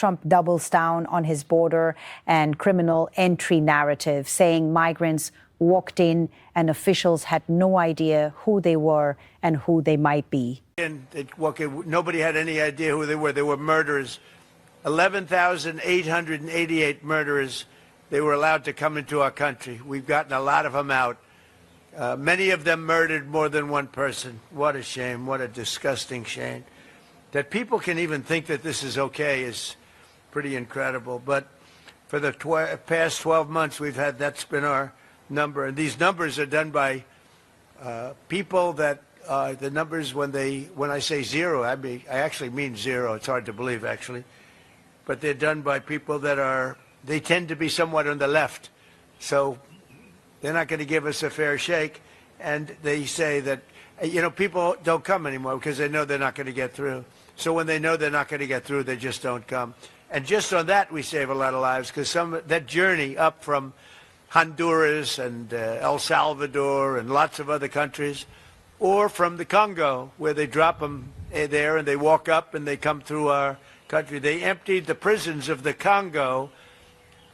Trump doubles down on his border and criminal entry narrative, saying migrants walked in and officials had no idea who they were and who they might be. And nobody had any idea who they were. They were murderers. 11,888 murderers. They were allowed to come into our country. We've gotten a lot of them out. Many of them murdered more than one person. What a shame. What a disgusting shame. That people can even think that this is okay is pretty incredible. But for the past 12 months, that's been our number. And these numbers are done by people that the numbers, when I say zero, I actually mean zero. It's hard to believe, actually. But they're done by people that they tend to be somewhat on the left. So they're not going to give us a fair shake. And they say that, people don't come anymore because they know they're not going to get through. So when they know they're not going to get through, they just don't come. And just on that, we save a lot of lives, because that journey up from Honduras and El Salvador and lots of other countries, or from the Congo, where they drop them there and they walk up and they come through our country. They emptied the prisons of the Congo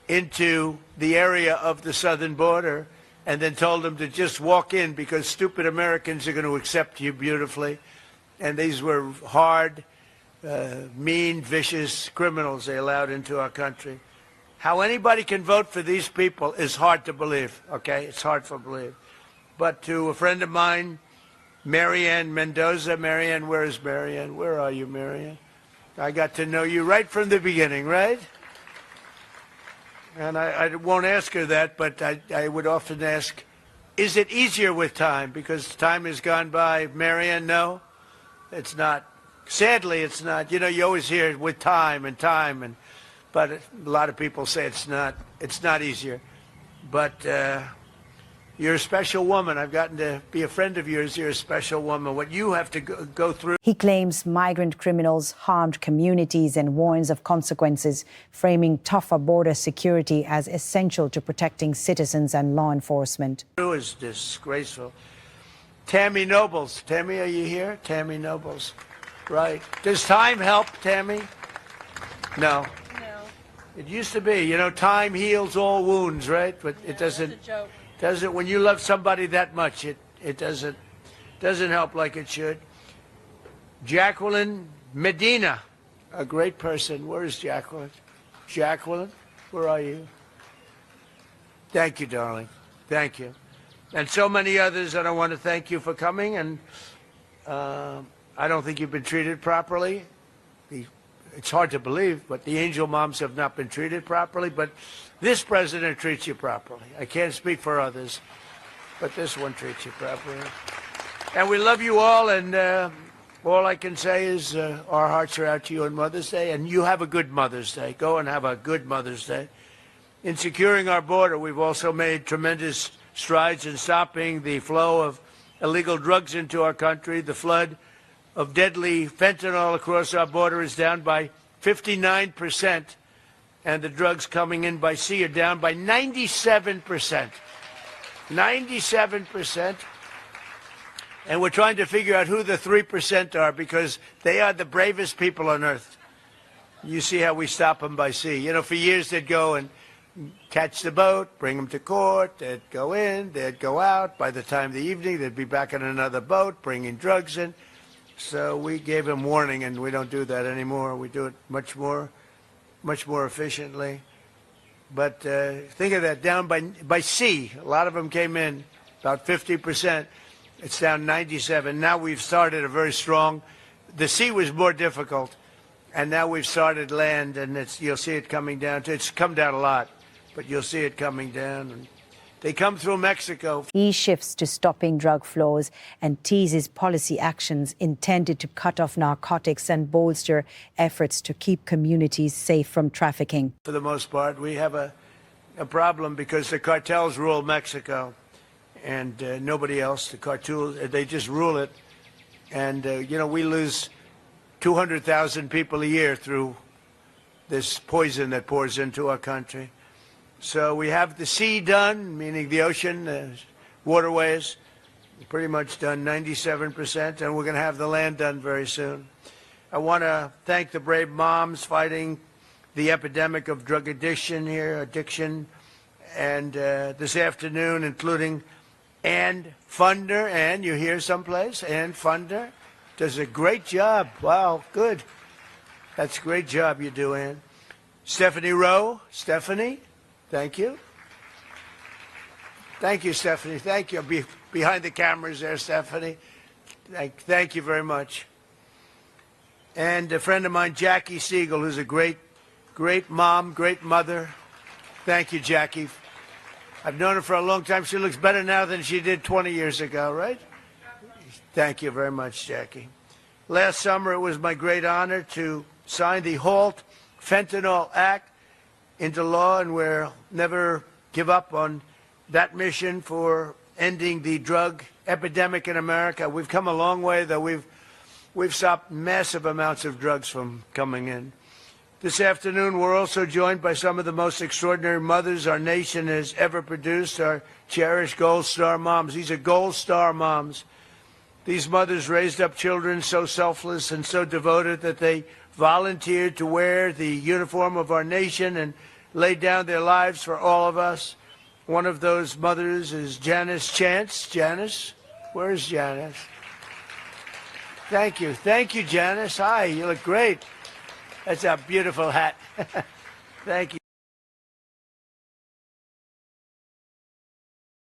into the area of the southern border and then told them to just walk in because stupid Americans are going to accept you beautifully. And these were hard, mean, vicious criminals they allowed into our country. How anybody can vote for these people is hard to believe, okay? It's hard to believe. But to a friend of mine, Marianne Mendoza. Marianne, where is Marianne? Where are you, Marianne? I got to know you right from the beginning, right? And I won't ask her that, but I would often ask, is it easier with time? Because time has gone by. Marianne, no, it's not. Sadly, it's not. You always hear it with time, but a lot of people say it's not easier. But you're a special woman. I've gotten to be a friend of yours. You're a special woman. What you have to go through. He claims migrant criminals harmed communities and warns of consequences, framing tougher border security as essential to protecting citizens and law enforcement. It is disgraceful. Tammy Nobles. Tammy, are you here? Tammy Nobles. Right. Does time help, Tammy? No. It used to be, time heals all wounds, right? But it doesn't. That's a joke. Doesn't. When you love somebody that much, it doesn't help like it should. Jacqueline Medina, a great person. Where is Jacqueline? Jacqueline, where are you? Thank you, darling. Thank you. And so many others, and I want to thank you for coming. And I don't think you've been treated properly. It's hard to believe, but the angel moms have not been treated properly. But this president treats you properly. I can't speak for others, but this one treats you properly. And we love you all, and all I can say is our hearts are out to you on Mother's Day, and you have a good Mother's Day. Go and have a good Mother's Day. In securing our border, we've also made tremendous strides in stopping the flow of illegal drugs into our country. The flood of deadly fentanyl across our border is down by 59%, and the drugs coming in by sea are down by 97%. 97%. And we're trying to figure out who the 3% are, because they are the bravest people on earth. You see how we stop them by sea. For years they'd go and catch the boat, bring them to court, they'd go in, they'd go out. By the time of the evening, they'd be back on another boat, bringing drugs in. So we gave them warning, and we don't do that anymore. We do it much more efficiently. But think of that, down by sea. A lot of them came in, about 50%. It's down 97. Now we've started a very strong. The sea was more difficult, and now we've started land, and you'll see it coming down. It's come down a lot, but you'll see it coming down. And they come through Mexico. He shifts to stopping drug flows and teases policy actions intended to cut off narcotics and bolster efforts to keep communities safe from trafficking. For the most part, we have a problem because the cartels rule Mexico, and nobody else. The cartels, they just rule it. And, we lose 200,000 people a year through this poison that pours into our country. So we have the sea done, meaning the ocean, waterways, pretty much done, 97%, and we're going to have the land done very soon. I want to thank the brave moms fighting the epidemic of drug addiction here, and this afternoon, including Ann Funder. Ann, you here someplace? Ann Funder does a great job. Wow, good. That's a great job you do, Ann. Stephanie Rowe. Stephanie, thank you. Thank you, Stephanie. Thank you. Behind the cameras there, Stephanie. Thank you very much. And a friend of mine, Jackie Siegel, who's a great mom, great mother. Thank you, Jackie. I've known her for a long time. She looks better now than she did 20 years ago, right? Thank you very much, Jackie. Last summer, it was my great honor to sign the HALT Fentanyl Act into law, and we'll never give up on that mission for ending the drug epidemic in America. We've come a long way, though. We've stopped massive amounts of drugs from coming in. This afternoon, we're also joined by some of the most extraordinary mothers our nation has ever produced, our cherished Gold Star moms. These are Gold Star moms. These mothers raised up children so selfless and so devoted that they volunteered to wear the uniform of our nation and laid down their lives for all of us. One of those mothers is Janice Chance. Janice, where's Janice? Thank you. Thank you, Janice. Hi, you look great. That's a beautiful hat. Thank you.